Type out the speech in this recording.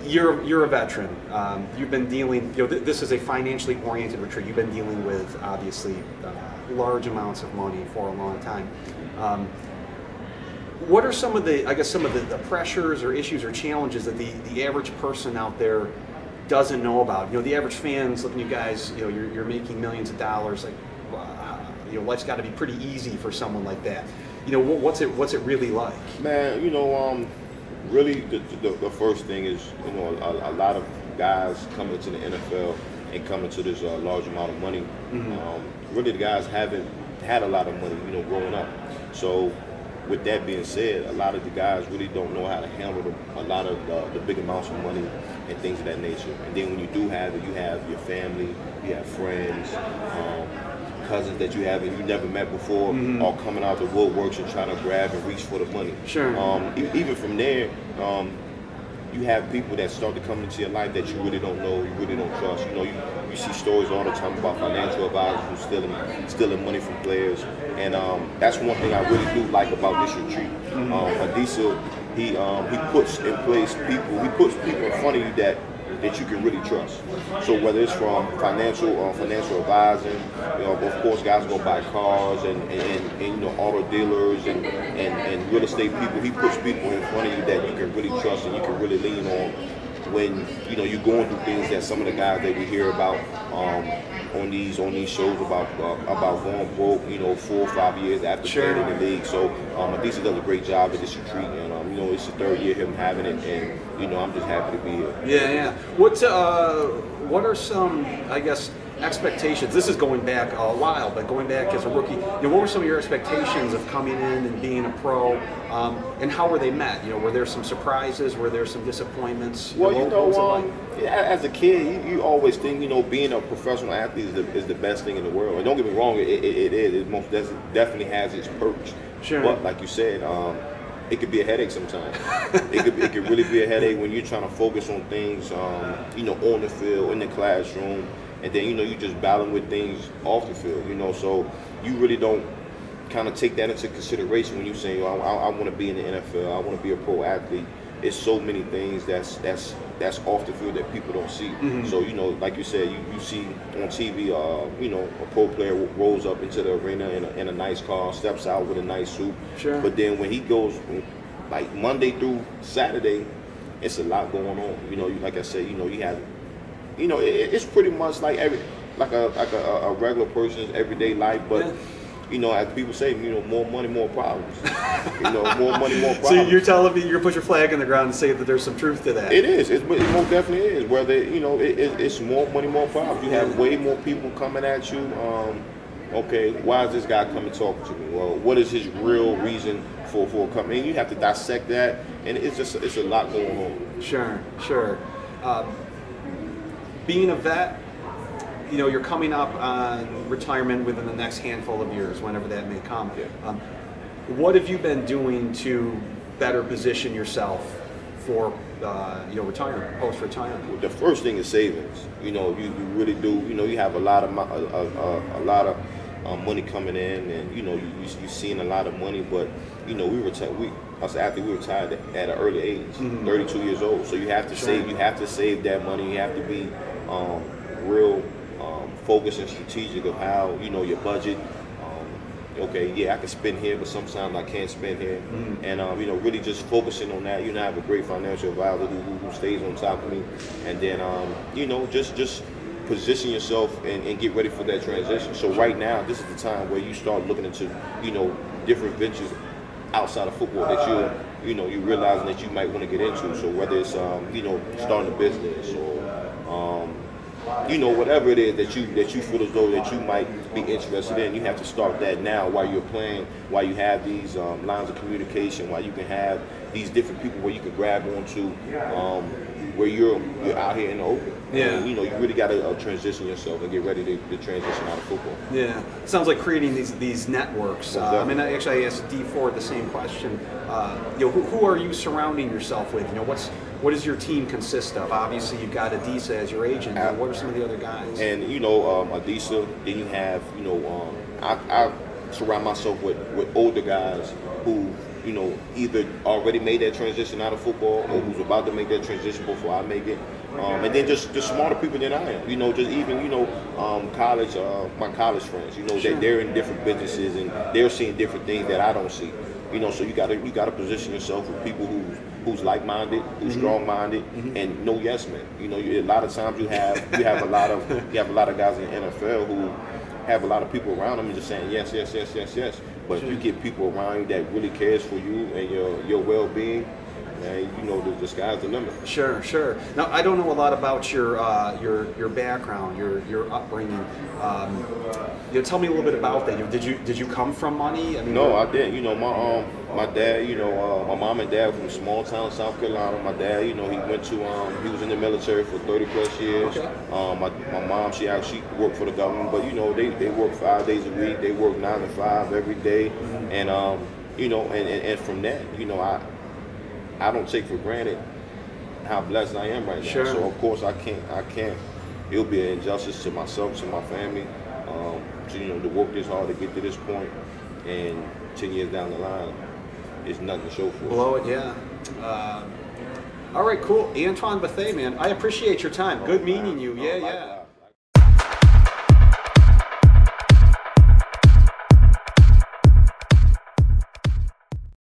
You're a veteran. You've been dealing. This is a financially oriented retreat. You've been dealing with obviously large amounts of money for a long time. What are some of the pressures or issues or challenges that the average person out there doesn't know about? The average fan's looking at you guys. You're making millions of dollars. Like, life's got to be pretty easy for someone like that. What's it really like? Man, really the first thing is, a lot of guys coming into the NFL and coming to this large amount of money. Really, the guys haven't had a lot of money, growing up. So, with that being said, a lot of the guys really don't know how to handle a lot of the big amounts of money and things of that nature. And then when you do have it, you have your family, you have friends, cousins that you have and you never met before, all coming out the woodworks and trying to grab and reach for the money. Sure. Even from there, you have people that start to come into your life that you really don't know, you really don't trust. You see stories all the time about financial advisors who stealing money from players, and that's one thing I really do like about this retreat. Adisa, he puts in place people. He puts people in front of you that you can really trust. So whether it's from financial advising, of course, guys go buy cars and auto dealers and real estate people. He puts people in front of you that you can really trust and you can really lean on when you're going through things that some of the guys that we hear about on these shows about going broke, 4 or 5 years after playing in the league. So Adisa does a great job at this retreat, and it's the 3rd year him having it, and I'm just happy to be here. Yeah. What are some, I guess, expectations? This is going back a while, but going back as a rookie, what were some of your expectations of coming in and being a pro, and how were they met? Were there some surprises? Were there some disappointments? Well, as a kid, you always think, being a professional athlete is the best thing in the world. And don't get me wrong, it is. It most definitely has its perks. Sure. But like you said, it could be a headache sometimes. it could really be a headache when you're trying to focus on things, on the field, in the classroom, and then you just battling with things off the field. So you really don't kind of take that into consideration when you say, I want to be in the NFL, I want to be a pro athlete. It's so many things that's off the field that people don't see. So like you said, you see on TV, a pro player rolls up into the arena in a nice car, steps out with a nice suit. Sure. But then when he goes like Monday through Saturday, it's a lot going on. Like I said, you have, it's pretty much like a regular person's everyday life, but. Yeah. As people say, more money, more problems. More money, more problems. So you're telling me you're gonna put your flag in the ground and say that there's some truth to that? It is. It most definitely is. Whether it's more money, more problems. You have way more people coming at you. Okay, why is this guy coming talking to me? Well, what is his real reason for coming? And you have to dissect that, and it's a lot going on. Sure. Being a vet. You're coming up on retirement within the next handful of years, whenever that may come. Yeah. What have you been doing to better position yourself for retirement, post-retirement? Well, the first thing is savings. You really do. You have a lot of money coming in, and you're seeing a lot of money. But us athletes, we retired at an early age, 32 years old. So you have to save. You have to save that money. You have to be real. Focused and strategic of how your budget. I can spend here, but sometimes I can't spend here, and really just focusing on that. I have a great financial advisor who stays on top of me, and then just position yourself and get ready for that transition. So right now, this is the time where you start looking into different ventures outside of football that you're realizing that you might want to get into. So whether it's starting a business or whatever it is that you feel as though that you might be interested in, you have to start that now while you're playing, while you have these lines of communication, while you can have these different people where you can grab onto, where you're out here in the open. Yeah. And, you really got to transition yourself and get ready to transition out of football. Yeah. Sounds like creating these networks. I asked D Ford the same question. Who are you surrounding yourself with? What does your team consist of? Obviously, you've got Adisa as your agent. What are some of the other guys? And Adisa. Then you have I surround myself with older guys who you know, either already made that transition out of football or who's about to make that transition before I make it. And then just smarter people than I am, you know, just even, you know, college, my college friends, you know, Sure. that they're in different businesses and they're seeing different things that I don't see, you know, so you gotta position yourself with people who's like-minded, who's strong-minded, and no yes men. You know, a lot of times you have a lot of guys in the NFL who have a lot of people around them and just saying yes, yes, yes, yes, yes. But if you get people around you that really cares for you and your well-being, man, you know, the sky's the limit. Sure, sure. Now, I don't know a lot about your background, your upbringing. Tell me a little bit about that. Did you come from money? I mean, No, I didn't. You know, my dad, you know, my mom and dad from a small town, South Carolina. My dad, you know, he went to he was in the military for 30 plus years. Okay. My mom, she actually worked for the government, but you know, they work 5 days a week. They work 9 to 5 every day, and you know, and from that, you know, I don't take for granted how blessed I am right now. Sure. So of course I can't. It'll be an injustice to myself, to my family, to, you know, to work this hard to get to this point, and 10 years down the line, it's nothing to show for. Blow it, yeah. All right, cool. Antoine Bethea, man, I appreciate your time. Good meeting you. Yeah, yeah.